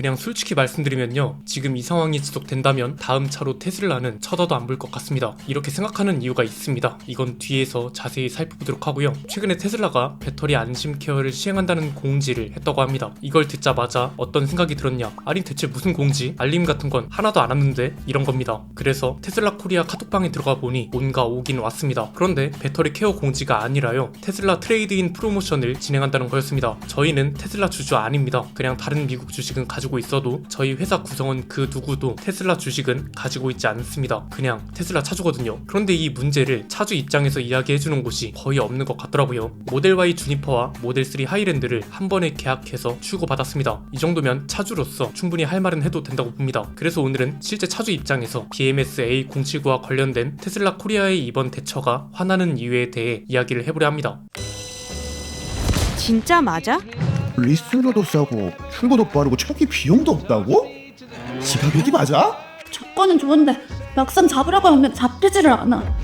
그냥 솔직히 말씀드리면요, 지금 이 상황이 지속된다면 다음 차로 테슬라는 쳐다도 안 볼 것 같습니다. 이렇게 생각하는 이유가 있습니다. 이건 뒤에서 자세히 살펴보도록 하고요. 최근에 테슬라가 배터리 안심 케어를 시행한다는 공지를 했다고 합니다. 이걸 듣자마자 어떤 생각이 들었냐, 아니 대체 무슨 공지? 알림 같은 건 하나도 안 왔는데? 이런 겁니다. 그래서 테슬라 코리아 카톡방에 들어가 보니 뭔가 오긴 왔습니다. 그런데 배터리 케어 공지가 아니라요, 테슬라 트레이드인 프로모션을 진행한다는 거였습니다. 저희는 테슬라 주주 아닙니다. 그냥 다른 미국 주식은 가지고 있어도 저희 회사 구성원 그 누구도 테슬라 주식은 가지고 있지 않습니다. 그냥 테슬라 차주거든요. 그런데 이 문제를 차주 입장에서 이야기해주는 곳이 거의 없는 것 같더라고요. 모델 Y 주니퍼와 모델 3 하이랜드를 한 번에 계약해서 출고받았습니다. 이 정도면 차주로서 충분히 할 말은 해도 된다고 봅니다. 그래서 오늘은 실제 차주 입장에서 BMS A079와 관련된 테슬라 코리아의 이번 대처가 화나는 이유에 대해 이야기를 해보려 합니다. 진짜 맞아? 리스너도 싸고 출고도 빠르고 초기 비용도 없다고? 지가백이 맞아? 조건은 좋은데 막상 잡으려고 하면 잡히지를 않아.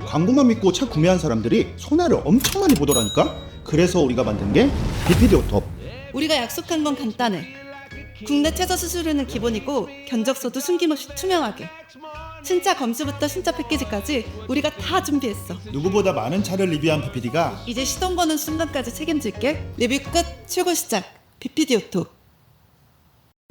광고만 믿고 차 구매한 사람들이 손해를 엄청 많이 보더라니까? 그래서 우리가 만든 게 BPD 오톱. 우리가 약속한 건 간단해. 국내 최저 수수료는 기본이고 견적서도 숨김없이 투명하게. 신차 검수부터 신차 패키지까지 우리가 다 준비했어. 누구보다 많은 차를 리뷰한 BPD가 이제 시동 거는 순간까지 책임질게. 리뷰 끝, 출고 시작. BPD 오토.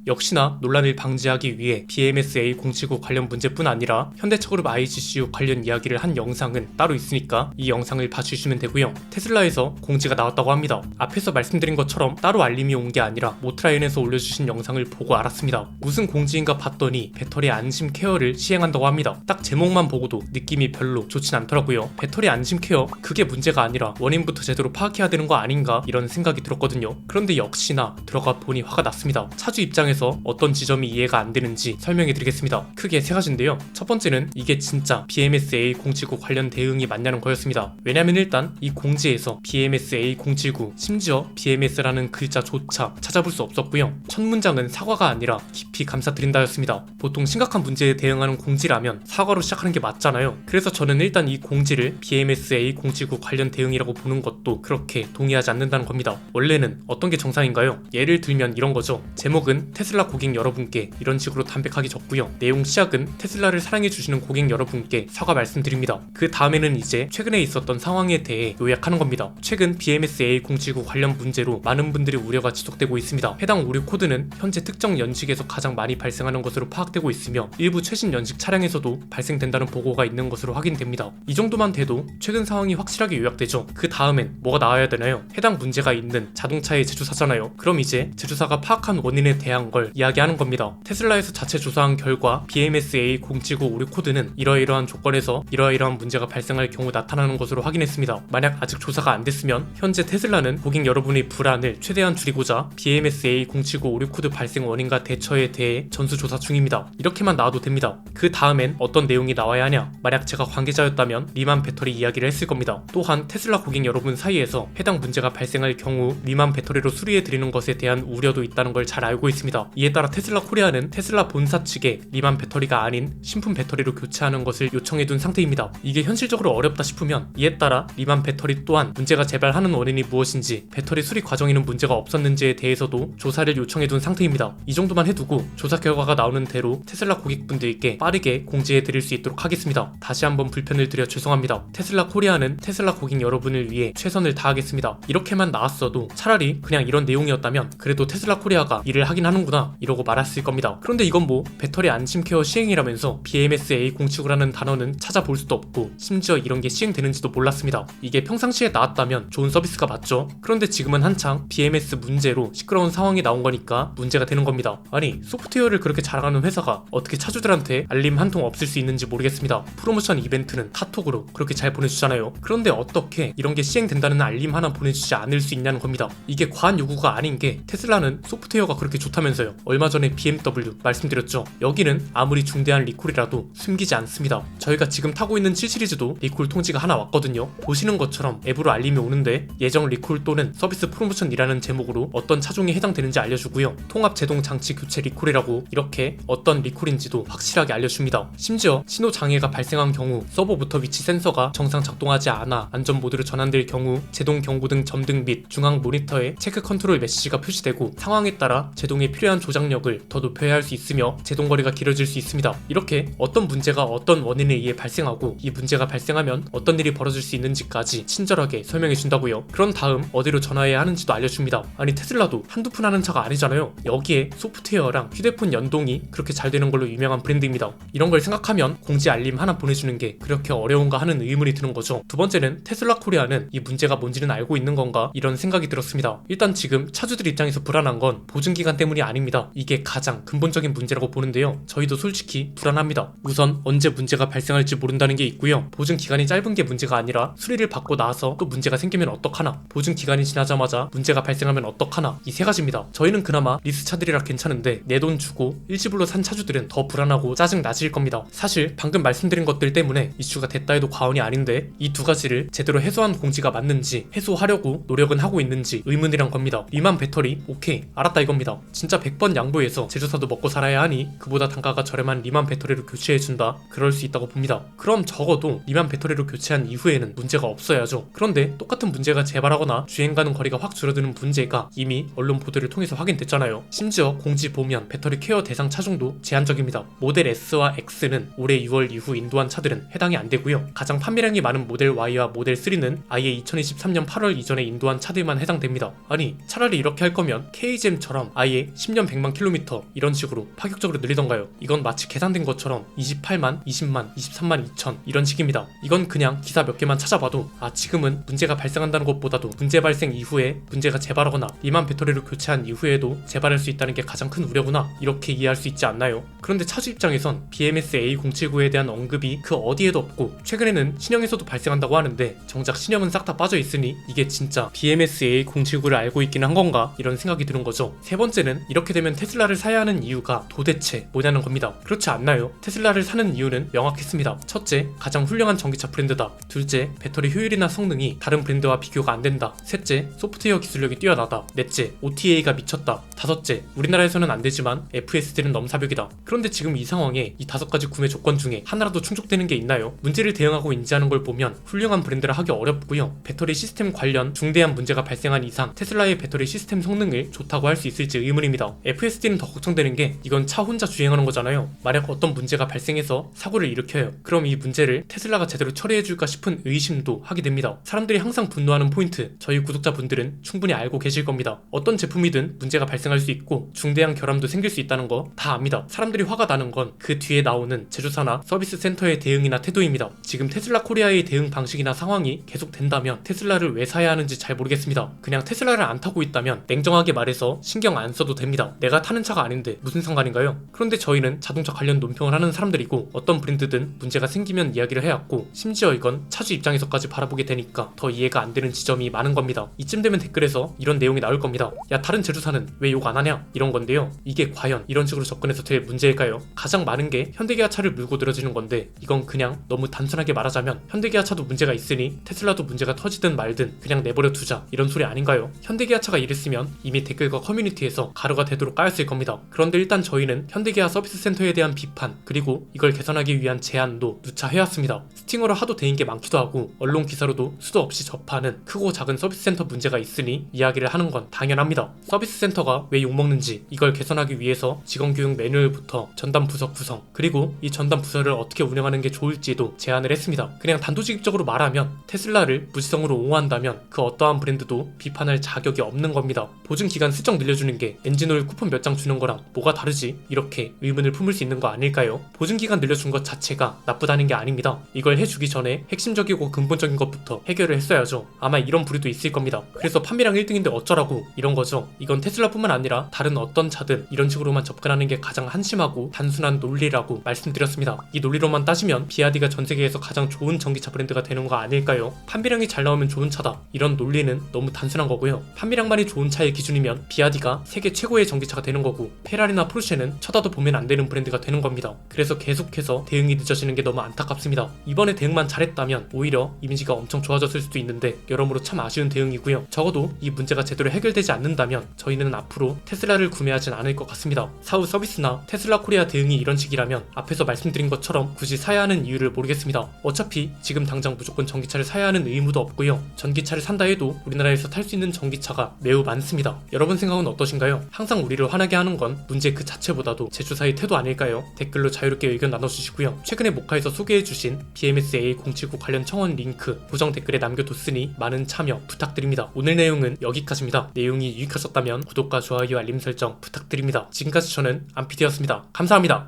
역시나 논란을 방지하기 위해 BMS A079 관련 문제뿐 아니라 현대차그룹 IGCU 관련 이야기를 한 영상은 따로 있으니까 이 영상을 봐주시면 되고요. 테슬라에서 공지가 나왔다고 합니다. 앞에서 말씀드린 것처럼 따로 알림이 온 게 아니라 모트라인에서 올려주신 영상을 보고 알았습니다. 무슨 공지인가 봤더니 배터리 안심 케어를 시행한다고 합니다. 딱 제목만 보고도 느낌이 별로 좋진 않더라고요. 배터리 안심 케어? 그게 문제가 아니라 원인부터 제대로 파악해야 되는 거 아닌가, 이런 생각이 들었거든요. 그런데 역시나 들어가 보니 화가 났습니다. 차주 입장에서 어떤 지점이 이해가 안 되는지 설명해 드리겠습니다. 크게 세 가지인데요. 첫 번째는 이게 진짜 BMS A079 관련 대응이 맞냐는 거였습니다. 왜냐면 일단 이 공지에서 BMS A079, 심지어 BMS라는 글자조차 찾아볼 수 없었고요. 첫 문장은 사과가 아니라 깊이 감사드린다였습니다. 보통 심각한 문제에 대응하는 공지라면 사과로 시작하는 게 맞잖아요. 그래서 저는 일단 이 공지를 BMS A079 관련 대응이라고 보는 것도 그렇게 동의하지 않는다는 겁니다. 원래는 어떤 게 정상인가요? 예를 들면 이런 거죠. 제목은 테슬라 고객 여러분께, 이런 식으로 담백하게 적고요. 내용 시작은 테슬라를 사랑해주시는 고객 여러분께 사과 말씀드립니다. 그 다음에는 이제 최근에 있었던 상황에 대해 요약하는 겁니다. 최근 BMS A079 관련 문제로 많은 분들의 우려가 지속되고 있습니다. 해당 오류 코드는 현재 특정 연식에서 가장 많이 발생하는 것으로 파악되고 있으며 일부 최신 연식 차량에서도 발생된다는 보고가 있는 것으로 확인됩니다. 이 정도만 돼도 최근 상황이 확실하게 요약되죠. 그 다음엔 뭐가 나와야 되나요? 해당 문제가 있는 자동차의 제조사잖아요. 그럼 이제 제조사가 파악한 원인에 대한 걸 이야기하는 겁니다. 테슬라에서 자체 조사한 결과 BMS A079 오류 코드는 이러이러한 조건에서 이러이러한 문제가 발생할 경우 나타나는 것으로 확인했습니다. 만약 아직 조사가 안 됐으면 현재 테슬라는 고객 여러분의 불안을 최대한 줄이고자 BMS A079 오류 코드 발생 원인과 대처에 대해 전수조사 중입니다. 이렇게만 나와도 됩니다. 그 다음엔 어떤 내용이 나와야 하냐? 만약 제가 관계자였다면 리만 배터리 이야기를 했을 겁니다. 또한 테슬라 고객 여러분 사이에서 해당 문제가 발생할 경우 리만 배터리로 수리해 드리는 것에 대한 우려도 있다는 걸 잘 알고 있습니다. 이에 따라 테슬라 코리아는 테슬라 본사 측에 리만 배터리가 아닌 신품 배터리로 교체하는 것을 요청해둔 상태입니다. 이게 현실적으로 어렵다 싶으면 이에 따라 리만 배터리 또한 문제가 재발하는 원인이 무엇인지, 배터리 수리 과정에는 문제가 없었는지에 대해서도 조사를 요청해둔 상태입니다. 이 정도만 해두고 조사 결과가 나오는 대로 테슬라 고객분들께 빠르게 공지해드릴 수 있도록 하겠습니다. 다시 한번 불편을 드려 죄송합니다. 테슬라 코리아는 테슬라 고객 여러분을 위해 최선을 다하겠습니다. 이렇게만 나왔어도 차라리 그냥 이런 내용이었다면 그래도 테슬라 코리아가 일을 하긴 하는구나 이러고 말았을 겁니다. 그런데 이건 뭐 배터리 안심 케어 시행이라면서 BMS A079라는 단어는 찾아볼 수도 없고 심지어 이런 게 시행되는지도 몰랐습니다. 이게 평상시에 나왔다면 좋은 서비스가 맞죠? 그런데 지금은 한창 BMS 문제로 시끄러운 상황이 나온 거니까 문제가 되는 겁니다. 아니, 소프트웨어를 그렇게 자랑하는 회사가 어떻게 차주들한테 알림 한 통 없을 수 있는지 모르겠습니다. 프로모션 이벤트는 카톡으로 그렇게 잘 보내주잖아요. 그런데 어떻게 이런 게 시행된다는 알림 하나 보내주지 않을 수 있냐는 겁니다. 이게 과한 요구가 아닌 게 테슬라는 소프트웨어가 그렇게 좋다면서요. 있다면서요. 얼마 전에 BMW 말씀드렸죠. 여기는 아무리 중대한 리콜이라도 숨기지 않습니다. 저희가 지금 타고 있는 7 시리즈도 리콜 통지가 하나 왔거든요. 보시는 것처럼 앱으로 알림이 오는데 예정 리콜 또는 서비스 프로모션이라는 제목으로 어떤 차종이 해당되는지 알려주고요. 통합 제동 장치 교체 리콜이라고 이렇게 어떤 리콜인지도 확실하게 알려줍니다. 심지어 신호 장애가 발생한 경우 서버부터 위치 센서가 정상 작동하지 않아 안전 모드로 전환될 경우 제동 경고등 점등 및 중앙 모니터에 체크 컨트롤 메시지가 표시되고 상황에 따라 제동에 필요한 조작력을 더 높여야 할 수 있으며 제동 거리가 길어질 수 있습니다. 이렇게 어떤 문제가 어떤 원인에 의해 발생하고 이 문제가 발생하면 어떤 일이 벌어질 수 있는지까지 친절하게 설명해 준다고요. 그런 다음 어디로 전화해야 하는지도 알려줍니다. 아니 테슬라도 한두 푼 하는 차가 아니잖아요. 여기에 소프트웨어랑 휴대폰 연동이 그렇게 잘 되는 걸로 유명한 브랜드입니다. 이런 걸 생각하면 공지 알림 하나 보내주는 게 그렇게 어려운가 하는 의문이 드는 거죠. 두 번째는 테슬라 코리아는 이 문제가 뭔지는 알고 있는 건가 이런 생각이 들었습니다. 일단 지금 차주들 입장에서 불안한 건 보증기간 때문이 아닙니다. 이게 가장 근본적인 문제라고 보는데요. 저희도 솔직히 불안합니다. 우선 언제 문제가 발생할지 모른다는 게 있고요. 보증기간이 짧은 게 문제가 아니라 수리를 받고 나서 또 문제가 생기면 어떡하나, 보증기간이 지나자마자 문제가 발생하면 어떡하나, 이 세 가지입니다. 저희는 그나마 리스 차들이라 괜찮은데 내 돈 주고 일시불로 산 차주들은 더 불안하고 짜증 나실 겁니다. 사실 방금 말씀드린 것들 때문에 이슈가 됐다 해도 과언이 아닌데 이 두 가지를 제대로 해소한 공지가 맞는지, 해소하려고 노력은 하고 있는지 의문이란 겁니다. 리만 배터리 오케이 알았다 이겁니다. 진짜 100번 양보해서 제조사도 먹고 살아야 하니 그보다 단가가 저렴한 리만 배터리로 교체해준다, 그럴 수 있다고 봅니다. 그럼 적어도 리만 배터리로 교체한 이후에는 문제가 없어야죠. 그런데 똑같은 문제가 재발하거나 주행가는 거리가 확 줄어드는 문제가 이미 언론 보도를 통해서 확인됐잖아요. 심지어 공지 보면 배터리 케어 대상 차종도 제한적입니다. 모델 S와 X는 올해 6월 이후 인도한 차들은 해당이 안 되고요. 가장 판매량이 많은 모델 Y와 모델 3는 아예 2023년 8월 이전에 인도한 차들만 해당됩니다. 아니 차라리 이렇게 할 거면 KGM처럼 아예 10년 100만 킬로미터 이런 식으로 파격적으로 늘리던가요. 이건 마치 계산된 것처럼 28만, 20만, 23만 2천 이런 식입니다. 이건 그냥 기사 몇 개만 찾아봐도 지금은 문제가 발생한다는 것보다도 문제 발생 이후에 문제가 재발하거나 리만 배터리를 교체한 이후에도 재발할 수 있다는 게 가장 큰 우려구나, 이렇게 이해할 수 있지 않나요? 그런데 차주 입장에선 BMS A079에 대한 언급이 그 어디에도 없고 최근에는 신형에서도 발생한다고 하는데 정작 신형은 싹 다 빠져 있으니 이게 진짜 BMS A079를 알고 있기는 한 건가 이런 생각이 드는 거죠. 세 번째는 이렇게 되면 테슬라를 사야 하는 이유가 도대체 뭐냐는 겁니다. 그렇지 않나요? 테슬라를 사는 이유는 명확했습니다. 첫째, 가장 훌륭한 전기차 브랜드다. 둘째, 배터리 효율이나 성능이 다른 브랜드와 비교가 안 된다. 셋째, 소프트웨어 기술력이 뛰어나다. 넷째, OTA가 미쳤다. 다섯째, 우리나라에서는 안 되지만 FSD는 넘사벽이다. 그런데 지금 이 상황에 이 5가지 구매 조건 중에 하나라도 충족되는 게 있나요? 문제를 대응하고 인지하는 걸 보면 훌륭한 브랜드라 하기 어렵고요. 배터리 시스템 관련 중대한 문제가 발생한 이상 테슬라의 배터리 시스템 성능을 좋다고 할 수 있을지 의문입니다. FSD는 더 걱정되는 게 이건 차 혼자 주행하는 거잖아요. 만약 어떤 문제가 발생해서 사고를 일으켜요. 그럼 이 문제를 테슬라가 제대로 처리해줄까 싶은 의심도 하게 됩니다. 사람들이 항상 분노하는 포인트, 저희 구독자분들은 충분히 알고 계실 겁니다. 어떤 제품이든 문제가 발생할 수 있고 중대한 결함도 생길 수 있다는 거 다 압니다. 사람들이 화가 나는 건 그 뒤에 나오는 제조사나 서비스 센터의 대응이나 태도입니다. 지금 테슬라 코리아의 대응 방식이나 상황이 계속된다면 테슬라를 왜 사야 하는지 잘 모르겠습니다. 그냥 테슬라를 안 타고 있다면 냉정하게 말해서 신경 안 써도 됩니다. 내가 타는 차가 아닌데 무슨 상관인가요? 그런데 저희는 자동차 관련 논평을 하는 사람들이고 어떤 브랜드든 문제가 생기면 이야기를 해왔고 심지어 이건 차주 입장에서까지 바라보게 되니까 더 이해가 안 되는 지점이 많은 겁니다. 이쯤 되면 댓글에서 이런 내용이 나올 겁니다. 야 다른 제조사는 왜 욕 안 하냐? 이런 건데요. 이게 과연 이런 식으로 접근해서 될 문제일까요? 가장 많은 게 현대기아차를 물고 늘어지는 건데 이건 그냥 너무 단순하게 말하자면 현대기아차도 문제가 있으니 테슬라도 문제가 터지든 말든 그냥 내버려 두자 이런 소리 아닌가요? 현대기아차가 이랬으면 이미 댓글과 커뮤니티에서 가루가 되도록 까였을 겁니다. 그런데 일단 저희는 현대기아 서비스 센터에 대한 비판 그리고 이걸 개선하기 위한 제안도 누차 해왔습니다. 스팅어로 하도 대인 게 많기도 하고 언론 기사로도 수도 없이 접하는 크고 작은 서비스 센터 문제가 있으니 이야기를 하는 건 당연합니다. 서비스 센터가 왜 욕먹는지 이걸 개선하기 위해서 직원 교육 매뉴얼부터 전담 부서 구성 그리고 이 전담 부서를 어떻게 운영하는 게 좋을지도 제안을 했습니다. 그냥 단도직입적으로 말하면 테슬라를 무지성으로 옹호한다면 그 어떠한 브랜드도 비판할 자격이 없는 겁니다. 보증기간 슬쩍 늘려주는 게 엔진오일 쿠폰 몇 장 주는 거랑 뭐가 다르지? 이렇게 의문을 품을 수 있는 거 아닐까요? 보증기간 늘려준 것 자체가 나쁘다는 게 아닙니다. 이걸 해주기 전에 핵심적이고 근본적인 것부터 해결을 했어야죠. 아마 이런 부류도 있을 겁니다. 그래서 판매량 1등인데 어쩌라고 이런 거죠. 이건 테슬라뿐만 아니라 다른 어떤 차든 이런 식으로만 접근하는 게 가장 한심하고 단순한 논리라고 말씀드렸습니다. 이 논리로만 따지면 비아디가 전 세계에서 가장 좋은 전기차 브랜드가 되는 거 아닐까요? 판매량이 잘 나오면 좋은 차다. 이런 논리는 너무 단순한 거고요. 판매량만이 좋은 차의 기준이면 비아디가 세계 최고의 전기차가 되는 거고, 페라리나 포르쉐는 쳐다도 보면 안 되는 브랜드가 되는 겁니다. 그래서 계속해서 대응이 늦어지는 게 너무 안타깝습니다. 이번에 대응만 잘했다면 오히려 이미지가 엄청 좋아졌을 수도 있는데 여러모로 참 아쉬운 대응이고요. 적어도 이 문제가 제대로 해결되지 않는다면 저희는 앞으로 테슬라를 구매하진 않을 것 같습니다. 사후 서비스나 테슬라 코리아 대응이 이런 식이라면 앞에서 말씀드린 것처럼 굳이 사야 하는 이유를 모르겠습니다. 어차피 지금 당장 무조건 전기차를 사야 하는 의무도 없고요. 전기차를 산다 해도 우리나라에서 탈 수 있는 전기차가 매우 많습니다. 여러분 생각은 어떠신가요? 항상 우리를 화나게 하는 건 문제 그 자체보다도 제주사의 태도 아닐까요? 댓글로 자유롭게 의견 나눠주시고요. 최근에 모카에서 소개해주신 BMS A079 관련 청원 링크 고정 댓글에 남겨뒀으니 많은 참여 부탁드립니다. 오늘 내용은 여기까지입니다. 내용이 유익하셨다면 구독과 좋아요 알림 설정 부탁드립니다. 지금까지 저는 안피디였습니다. 감사합니다.